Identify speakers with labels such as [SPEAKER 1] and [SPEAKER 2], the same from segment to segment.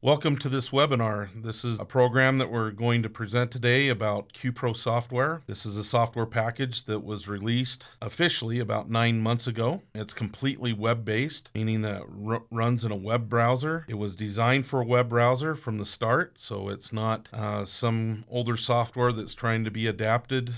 [SPEAKER 1] Welcome to this webinar. This is a program that we're going to present today about QPro software. This is a software package that was released officially about 9 months ago. It's completely web-based, meaning that it runs in a web browser. It was designed for a web browser from the start, so it's not some older software that's trying to be adapted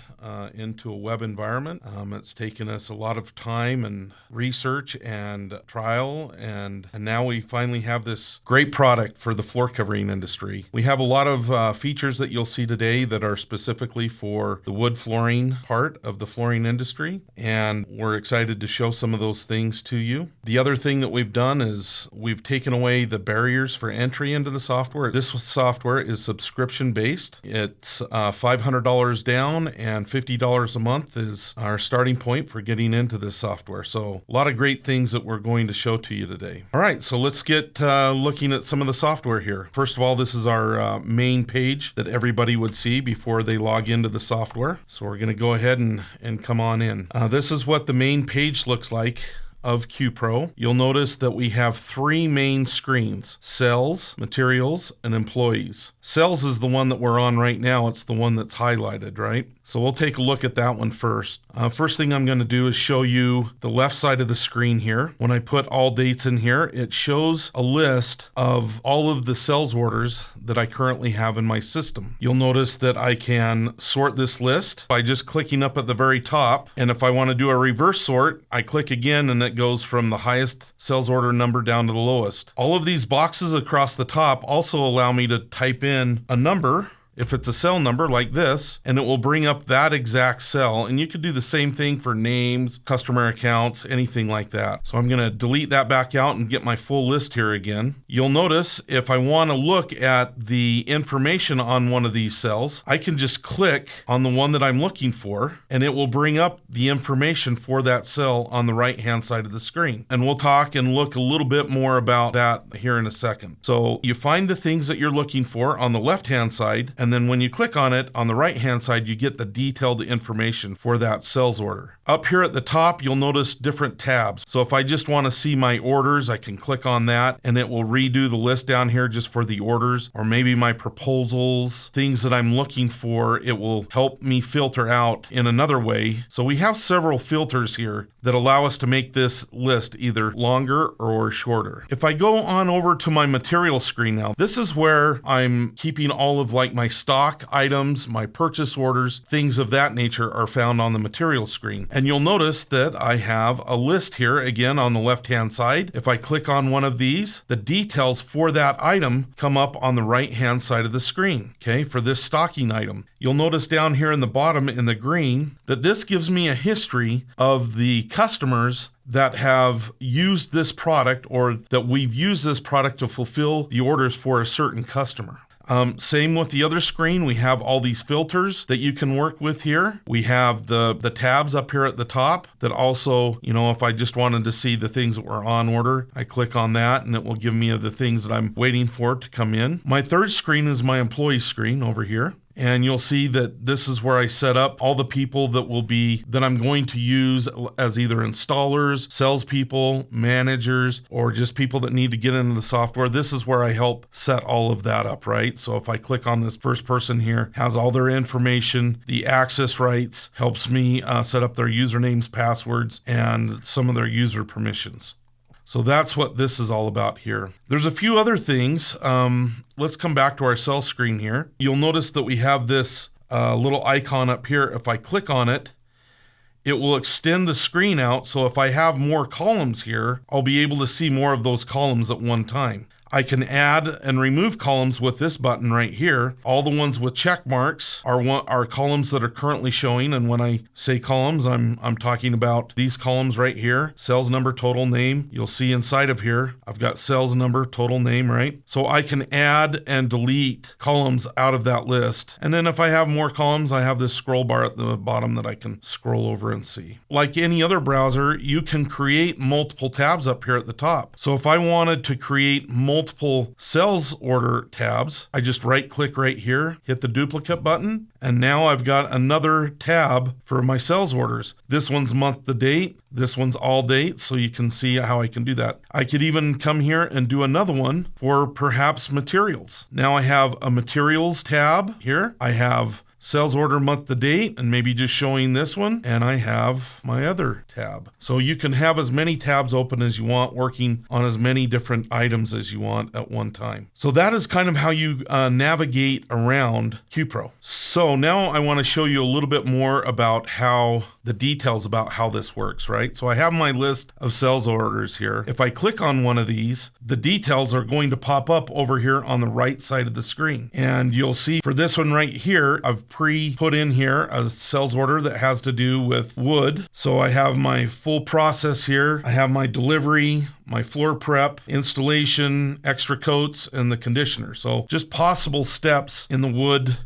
[SPEAKER 1] into a web environment. It's taken us a lot of time and research and trial, and now we finally have this great product for the floor covering industry. We have a lot of features that you'll see today that are specifically for the wood flooring part of the flooring industry, and we're excited to show some of those things to you. The other thing that we've done is we've taken away the barriers for entry into the software. This software is subscription based. It's $500 down and $50 a month is our starting point for getting into this software. So a lot of great things that we're going to show to you today. All right, so let's get looking at some of the software here. First of all, this is our main page that everybody would see before they log into the software. So we're going to go ahead and come on in. This is what the main page looks like of QPro. You'll notice that we have three main screens: sales, materials, and employees. Sales is the one that we're on right now. It's the one that's highlighted, right? So we'll take a look at that one first. First thing I'm going to do is show you the left side of the screen here. When I put all dates in here, it shows a list of all of the sales orders that I currently have in my system. You'll notice that I can sort this list by just clicking up at the very top. And if I want to do a reverse sort, I click again and it goes from the highest sales order number down to the lowest. All of these boxes across the top also allow me to type in a number, if it's a cell number like this, and it will bring up that exact cell. And you could do the same thing for names, customer accounts, anything like that. So I'm going to delete that back out and get my full list here again. You'll notice if I want to look at the information on one of these cells, I can just click on the one that I'm looking for, and it will bring up the information for that cell on the right-hand side of the screen. And we'll talk and look a little bit more about that here in a second. So you find the things that you're looking for on the left-hand side, and then when you click on it on the right-hand side, you get the detailed information for that sales order. Up here at the top, you'll notice different tabs. So if I just want to see my orders, I can click on that and it will redo the list down here just for the orders, or maybe my proposals, things that I'm looking for. It will help me filter out in another way. So we have several filters here that allow us to make this list either longer or shorter. If I go on over to my material screen now, this is where I'm keeping all of like my stock items, my purchase orders, things of that nature are found on the material screen. And you'll notice that I have a list here again on the left-hand side. If I click on one of these, the details for that item come up on the right-hand side of the screen, okay, for this stocking item. You'll notice down here in the bottom in the green that this gives me a history of the customers that have used this product, or that we've used this product to fulfill the orders for a certain customer. Same with the other screen. We have all these filters that you can work with here. We have the tabs up here at the top that also, if I just wanted to see the things that were on order, I click on that and it will give me the things that I'm waiting for to come in. My third screen is my employee screen over here. And you'll see that this is where I set up all the people that I'm going to use as either installers, salespeople, managers, or just people that need to get into the software. This is where I help set all of that up, right? So if I click on this first person here, has all their information, the access rights, helps me set up their usernames, passwords, and some of their user permissions. So that's what this is all about here. There's a few other things. Let's come back to our cell screen here. You'll notice that we have this little icon up here. If I click on it, it will extend the screen out. So if I have more columns here, I'll be able to see more of those columns at one time. I can add and remove columns with this button right here. All the ones with check marks are columns that are currently showing. And when I say columns, I'm talking about these columns right here: sales number, total name. You'll see inside of here, I've got sales number, total name, right? So I can add and delete columns out of that list. And then if I have more columns, I have this scroll bar at the bottom that I can scroll over and see. Like any other browser, you can create multiple tabs up here at the top. So if I wanted to create multiple multiple sales order tabs, I just right click right here, hit the duplicate button, and now I've got another tab for my sales orders. This one's month to date. This one's all date, so you can see how I can do that. I could even come here and do another one for perhaps materials. Now I have a materials tab here. I have sales order month to date, and maybe just showing this one, and I have my other tab. So you can have as many tabs open as you want, working on as many different items as you want at one time. So that is kind of how you navigate around QPro. So now I want to show you a little bit more about how the details about how this works, right? So I have my list of sales orders here. If I click on one of these, the details are going to pop up over here on the right side of the screen. And you'll see for this one right here, I've put in here a sales order that has to do with wood. So I have my full process here. I have my delivery, my floor prep, installation, extra coats, and the conditioner. So just possible steps in the wood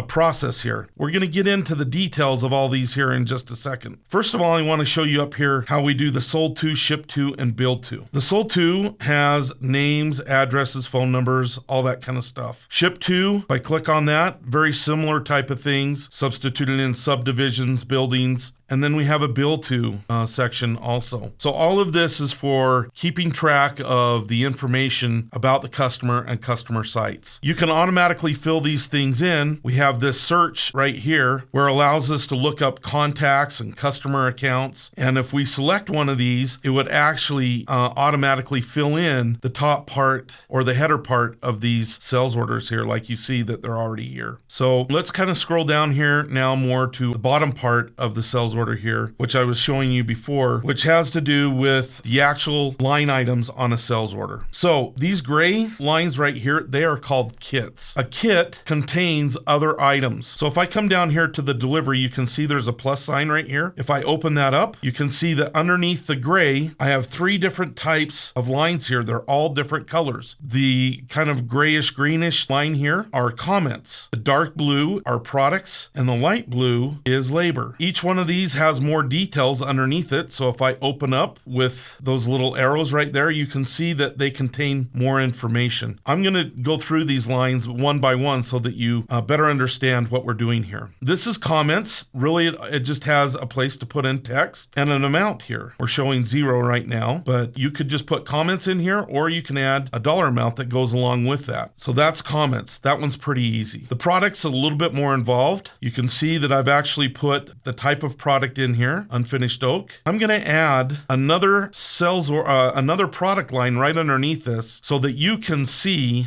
[SPEAKER 1] process here. We're going to get into the details of all these here in just a second. First of all, I want to show you up here how we do the sold to, ship to, and build to. The sold to has names, addresses, phone numbers, all that kind of stuff. Ship to, if I click on that, very similar type of things, substituted in subdivisions, buildings, and then we have a bill to section also. So all of this is for keeping track of the information about the customer and customer sites. You can automatically fill these things in. We have this search right here where it allows us to look up contacts and customer accounts. And if we select one of these, it would actually automatically fill in the top part or the header part of these sales orders here, like you see that they're already here. So let's kind of scroll down here now more to the bottom part of the sales order here, which I was showing you before, which has to do with the actual line items on a sales order. So these gray lines right here, they are called kits. A kit contains other items. So if I come down here to the delivery, you can see there's a plus sign right here. If I open that up, you can see that underneath the gray, I have 3 different types of lines here. They're all different colors. The kind of grayish greenish line here are comments. The dark blue are products, and the light blue is labor. Each one of these has more details underneath it. So if I open up with those little arrows right there, you can see that they contain more information. I'm going to go through these lines one by one so that you better understand what we're doing here. This is comments. Really, it just has a place to put in text and an amount here. We're showing 0 right now, but you could just put comments in here, or you can add a dollar amount that goes along with that. So that's comments. That one's pretty easy. The product's a little bit more involved. You can see that I've actually put the type of product in here, unfinished oak. I'm going to add another sales or another product line right underneath this so that you can see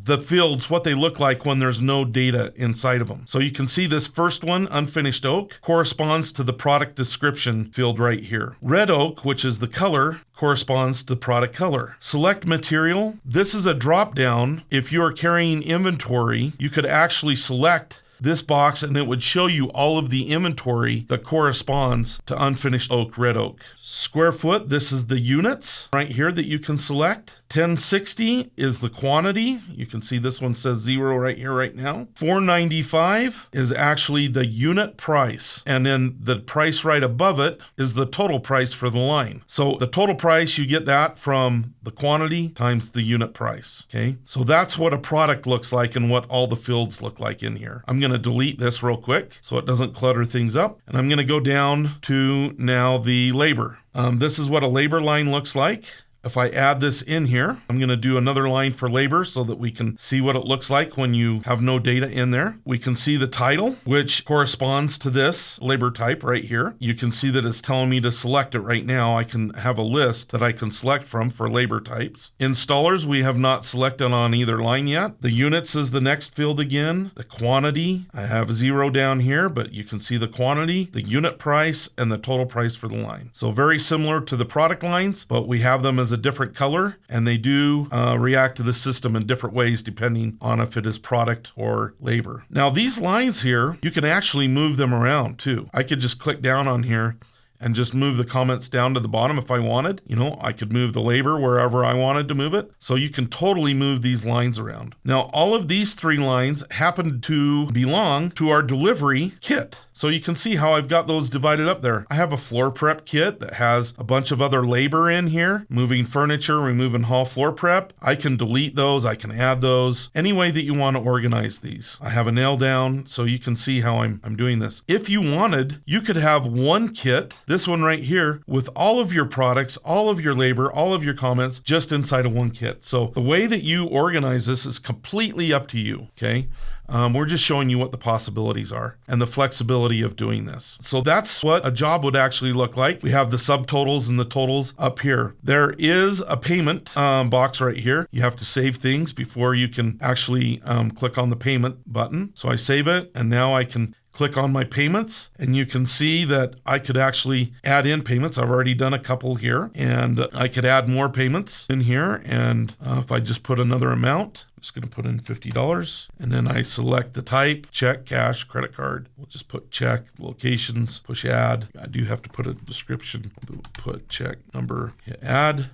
[SPEAKER 1] the fields, what they look like when there's no data inside of them. So you can see this first one, unfinished oak, corresponds to the product description field right here. Red oak, which is the color, corresponds to product color. Select material. This is a drop down. If you're carrying inventory, you could actually select this box and it would show you all of the inventory that corresponds to unfinished oak, red oak. Square foot, this is the units right here that you can select. 1060 is the quantity. You can see this one says 0 right here right now. 495 is actually the unit price. And then the price right above it is the total price for the line. So the total price, you get that from the quantity times the unit price. Okay, so that's what a product looks like and what all the fields look like in here. I'm going to delete this real quick so it doesn't clutter things up. And I'm going to go down to now the labor. This is what a labor line looks like. If I add this in here, I'm going to do another line for labor so that we can see what it looks like when you have no data in there. We can see the title, which corresponds to this labor type right here. You can see that it's telling me to select it right now. I can have a list that I can select from for labor types. Installers, we have not selected on either line yet. The units is the next field again. The quantity, I have 0 down here, but you can see the quantity, the unit price, and the total price for the line. So very similar to the product lines, but we have them as a different color, and they do react to the system in different ways depending on if it is product or labor. Now these lines here, you can actually move them around too. I could just click down on here and just move the comments down to the bottom if I wanted. You know, I could move the labor wherever I wanted to move it. So you can totally move these lines around. Now, all of these 3 lines happen to belong to our delivery kit. So you can see how I've got those divided up there. I have a floor prep kit that has a bunch of other labor in here, moving furniture, removing hall floor prep. I can delete those, I can add those, any way that you want to organize these. I have a nail down, so you can see how I'm doing this. If you wanted, you could have one kit, this one right here, with all of your products, all of your labor, all of your comments, just inside of one kit. So the way that you organize this is completely up to you, okay? We're just showing you what the possibilities are and the flexibility of doing this. So that's what a job would actually look like. We have the subtotals and the totals up here. There is a payment box right here. You have to save things before you can actually click on the payment button. So I save it, and now I can click on my payments, and you can see that I could actually add in payments. I've already done a couple here, and I could add more payments in here. And if I just put another amount, I'm just going to put in $50, and then I select the type, check, cash, credit card. We'll just put check, locations, push add. I do have to put a description, put check number, hit add.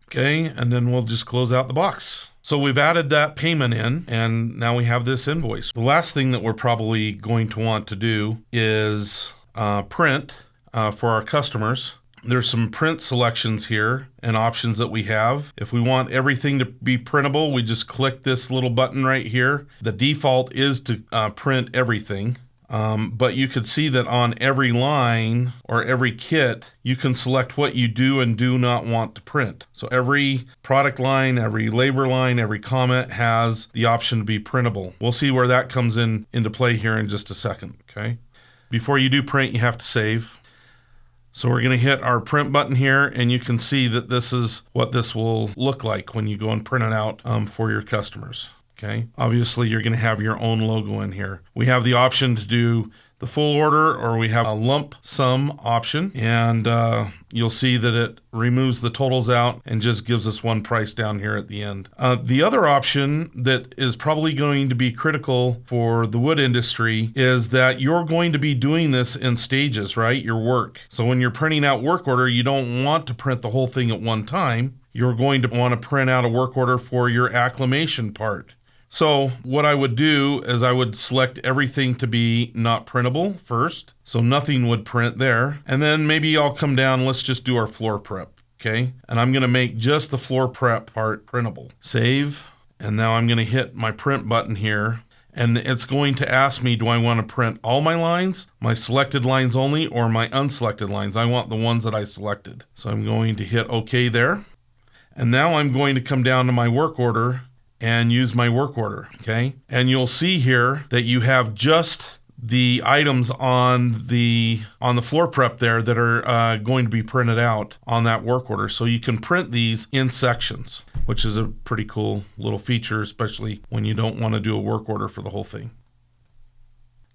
[SPEAKER 1] Okay, and then we'll just close out the box. So we've added that payment in, and now we have this invoice. The last thing that we're probably going to want to do is print for our customers. There's some print selections here and options that we have. If we want everything to be printable, we just click this little button right here. The default is to print everything. But you could see that on every line or every kit, you can select what you do and do not want to print. So every product line, every labor line, every comment has the option to be printable. We'll see where that comes into play here in just a second, okay? Before you do print, you have to save. So we're going to hit our print button here, and you can see that this is what this will look like when you go and print it out for your customers. Okay. Obviously, you're going to have your own logo in here. We have the option to do the full order, or we have a lump sum option, and you'll see that it removes the totals out and just gives us one price down here at the end. The other option that is probably going to be critical for the wood industry is that you're going to be doing this in stages, right? Your work. So when you're printing out work order, you don't want to print the whole thing at one time. You're going to want to print out a work order for your acclimation part. So what I would do is I would select everything to be not printable first. So nothing would print there. And then maybe I'll come down, let's just do our floor prep, okay? And I'm gonna make just the floor prep part printable. Save, and now I'm gonna hit my print button here. And it's going to ask me, do I want to print all my lines, my selected lines only, or my unselected lines? I want the ones that I selected. So I'm going to hit OK there. And now I'm going to come down to my work order and use my work order, okay? And you'll see here that you have just the items on the floor prep there that are going to be printed out on that work order. So you can print these in sections, which is a pretty cool little feature, especially when you don't want to do a work order for the whole thing.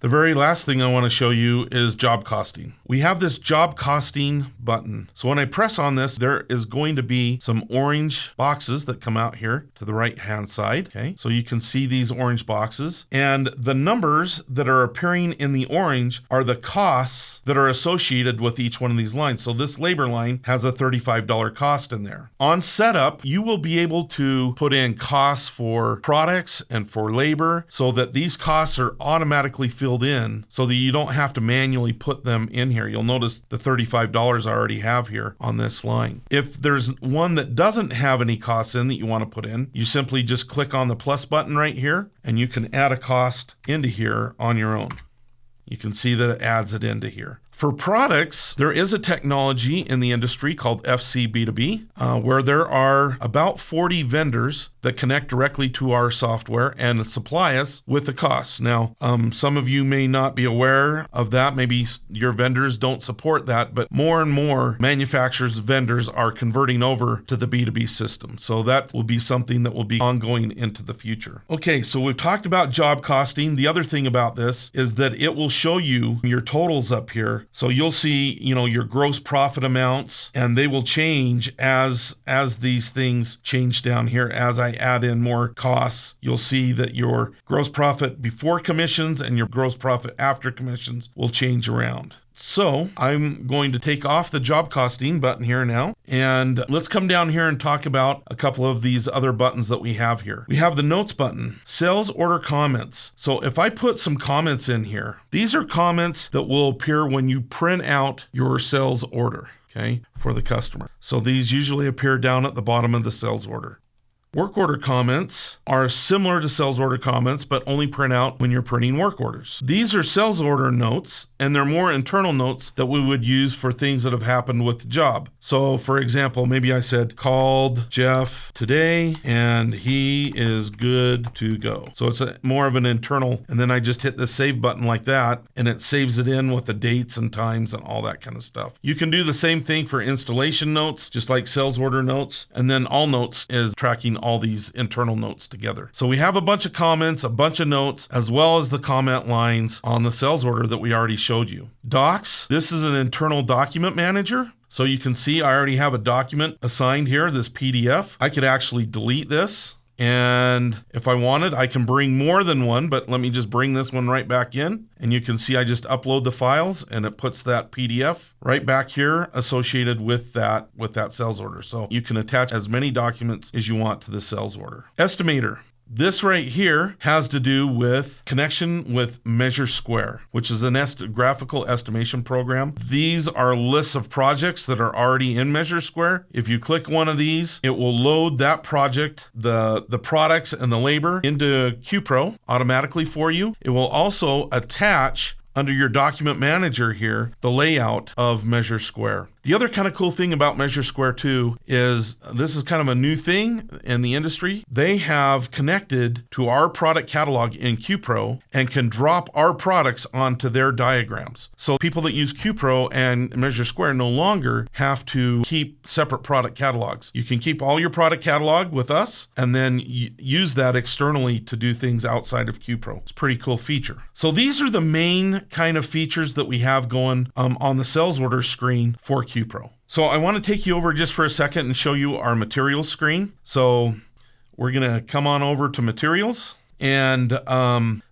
[SPEAKER 1] The very last thing I want to show you is job costing. We have this job costing button. So when I press on this, there is going to be some orange boxes that come out here to the right-hand side. Okay, so you can see these orange boxes, and the numbers that are appearing in the orange are the costs that are associated with each one of these lines. So this labor line has a $35 cost in there. On setup, you will be able to put in costs for products and for labor so that these costs are automatically filled in so that you don't have to manually put them in here. You'll notice the $35 I already have here on this line. If there's one that doesn't have any costs in that you want to put in, you simply just click on the plus button right here, and you can add a cost into here on your own. You can see that it adds it into here. For products, there is a technology in the industry called FCB2B, where there are about 40 vendors that connect directly to our software and supply us with the costs. Now, some of you may not be aware of that. Maybe your vendors don't support that, but more and more manufacturers, vendors are converting over to the B2B system. So that will be something that will be ongoing into the future. Okay, so we've talked about job costing. The other thing about this is that it will show you your totals up here. So you'll see, your gross profit amounts, and they will change as these things change down here. As I add in more costs, you'll see that your gross profit before commissions and your gross profit after commissions will change around. So I'm going to take off the job costing button here now, and let's come down here and talk about a couple of these other buttons that we have here. We have the notes button, sales order comments. So if I put some comments in here, these are comments that will appear when you print out your sales order, okay, for the customer. So these usually appear down at the bottom of the sales order. Work order comments are similar to sales order comments, but only print out when you're printing work orders. These are sales order notes, and they're more internal notes that we would use for things that have happened with the job. So for example, maybe I said, called Jeff today and he is good to go. So it's more of an internal, and then I just hit the save button like that, and it saves it in with the dates and times and all that kind of stuff. You can do the same thing for installation notes, just like sales order notes, and then all notes is tracking all these internal notes together. So we have a bunch of comments, a bunch of notes, as well as the comment lines on the sales order that we already showed you. Docs, this is an internal document manager. So you can see I already have a document assigned here, this PDF. I could actually delete this. And if I wanted, I can bring more than one, but let me just bring this one right back in. And you can see I just upload the files and it puts that PDF right back here associated with that sales order. So you can attach as many documents as you want to the sales order. Estimator. This right here has to do with connection with Measure Square, which is a graphical estimation program. These are lists of projects that are already in Measure Square. If you click one of these, it will load that project, the products and the labor into QPro automatically for you. It will also attach under your document manager here, the layout of Measure Square. The other kind of cool thing about Measure Square too is this is kind of a new thing in the industry. They have connected to our product catalog in QPro and can drop our products onto their diagrams. So people that use QPro and Measure Square no longer have to keep separate product catalogs. You can keep all your product catalog with us and then use that externally to do things outside of QPro. It's a pretty cool feature. So these are the main kind of features that we have going on the sales order screen for QPro. So I want to take you over just for a second and show you our materials screen. So we're going to come on over to materials. And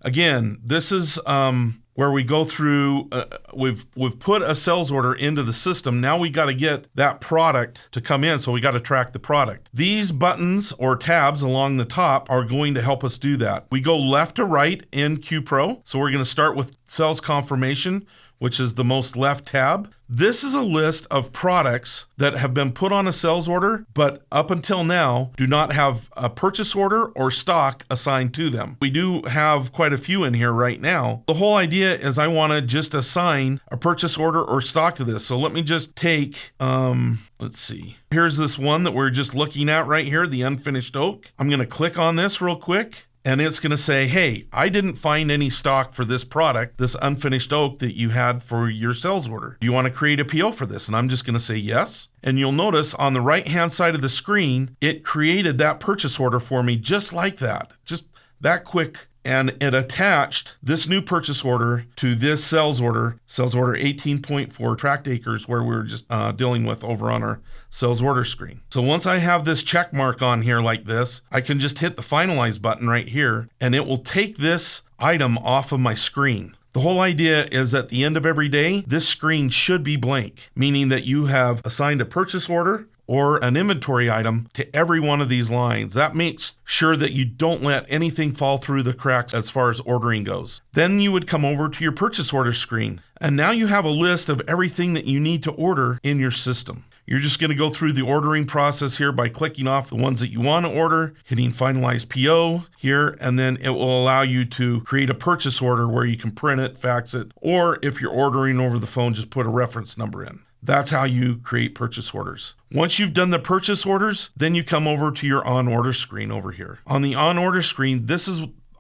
[SPEAKER 1] again, this is where we go through, we've put a sales order into the system. Now we got to get that product to come in. So we got to track the product. These buttons or tabs along the top are going to help us do that. We go left to right in QPro. So we're going to start with sales confirmation, which is the most left tab. This is a list of products that have been put on a sales order, but up until now do not have a purchase order or stock assigned to them. We do have quite a few in here right now. The whole idea is I want to just assign a purchase order or stock to this. So let me just take, let's see. Here's this one that we're just looking at right here, the unfinished oak. I'm going to click on this real quick. And it's going to say, hey, I didn't find any stock for this product, this unfinished oak that you had for your sales order. Do you want to create a PO for this? And I'm just going to say yes. And you'll notice on the right-hand side of the screen, it created that purchase order for me just like that, just that quick. And it attached this new purchase order to this sales order 18.4 tracked acres where we were just dealing with over on our sales order screen. So once I have this check mark on here like this, I can just hit the finalize button right here and it will take this item off of my screen. The whole idea is at the end of every day, this screen should be blank, meaning that you have assigned a purchase order or an inventory item to every one of these lines. That makes sure that you don't let anything fall through the cracks as far as ordering goes. Then you would come over to your purchase order screen, and now you have a list of everything that you need to order in your system. You're just going to go through the ordering process here by clicking off the ones that you want to order, hitting finalize PO here, and then it will allow you to create a purchase order where you can print it, fax it, or if you're ordering over the phone, just put a reference number in. That's how you create purchase orders. Once you've done the purchase orders, then you come over to your on order screen over here. On the on order screen, this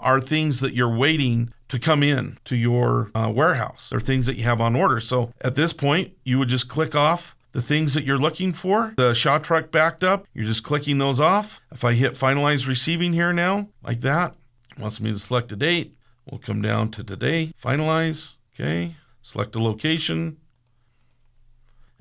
[SPEAKER 1] are things that you're waiting to come in to your warehouse. They're things that you have on order. So at this point, you would just click off the things that you're looking for. The shot truck backed up, you're just clicking those off. If I hit finalize receiving here now, like that, it wants me to select a date. We'll come down to today, finalize, okay, select a location.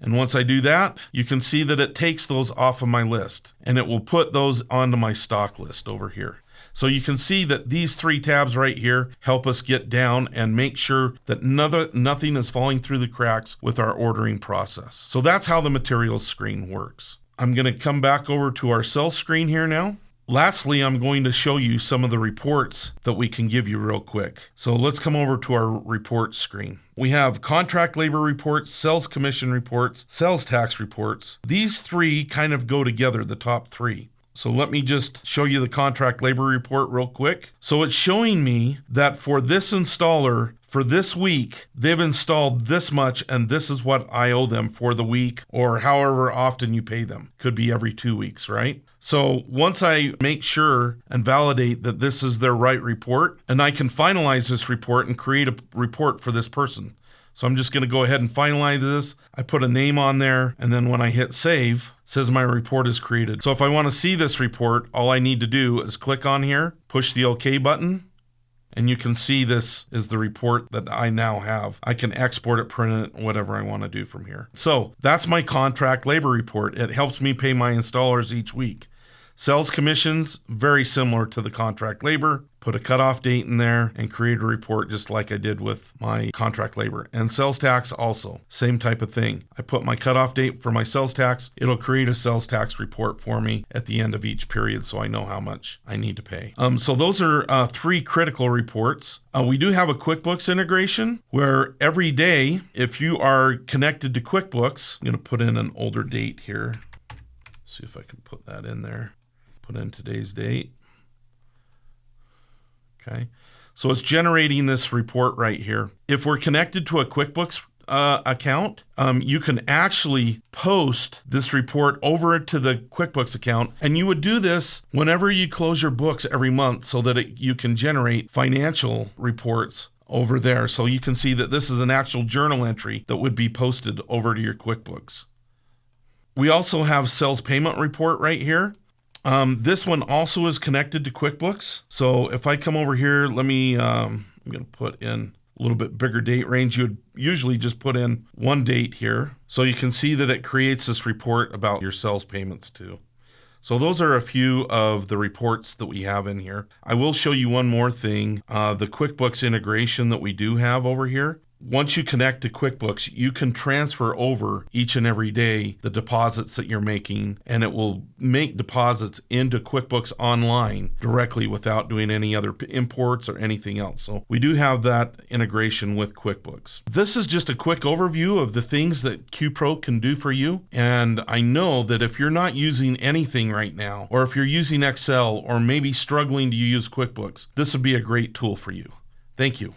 [SPEAKER 1] And once I do that, you can see that it takes those off of my list and it will put those onto my stock list over here. So you can see that these 3 tabs right here help us get down and make sure that nothing is falling through the cracks with our ordering process. So that's how the materials screen works. I'm going to come back over to our sales screen here now. Lastly, I'm going to show you some of the reports that we can give you real quick. So let's come over to our report screen. We have contract labor reports, sales commission reports, sales tax reports. These 3 kind of go together, the top 3. So let me just show you the contract labor report real quick. So it's showing me that for this installer, for this week, they've installed this much and this is what I owe them for the week, or however often you pay them. Could be every 2 weeks, right? So once I make sure and validate that this is their right report, and I can finalize this report and create a report for this person. So I'm just going to go ahead and finalize this. I put a name on there, and then when I hit save, it says my report is created. So if I want to see this report, all I need to do is click on here, push the OK button, and you can see this is the report that I now have. I can export it, print it, whatever I want to do from here. So that's my contract labor report. It helps me pay my installers each week. Sales commissions, very similar to the contract labor. Put a cutoff date in there and create a report just like I did with my contract labor. And sales tax also, same type of thing. I put my cutoff date for my sales tax. It'll create a sales tax report for me at the end of each period so I know how much I need to pay. So those are 3 critical reports. We do have a QuickBooks integration where every day, if you are connected to QuickBooks, I'm going to put in an older date here. See if I can put that in there. Put in today's date. Okay, so it's generating this report right here. If we're connected to a QuickBooks account, you can actually post this report over to the QuickBooks account, and you would do this whenever you close your books every month so that you can generate financial reports over there. So you can see that this is an actual journal entry that would be posted over to your QuickBooks. We also have sales payment report right here. This one also is connected to QuickBooks. So if I come over here, let me, I'm going to put in a little bit bigger date range. You would usually just put in 1 date here. So you can see that it creates this report about your sales payments too. So those are a few of the reports that we have in here. I will show you one more thing, the QuickBooks integration that we do have over here. Once you connect to QuickBooks, you can transfer over each and every day the deposits that you're making, and it will make deposits into QuickBooks online directly without doing any other imports or anything else. So we do have that integration with QuickBooks. This is just a quick overview of the things that QPro can do for you. And I know that if you're not using anything right now, or if you're using Excel or maybe struggling to use QuickBooks, this would be a great tool for you. Thank you.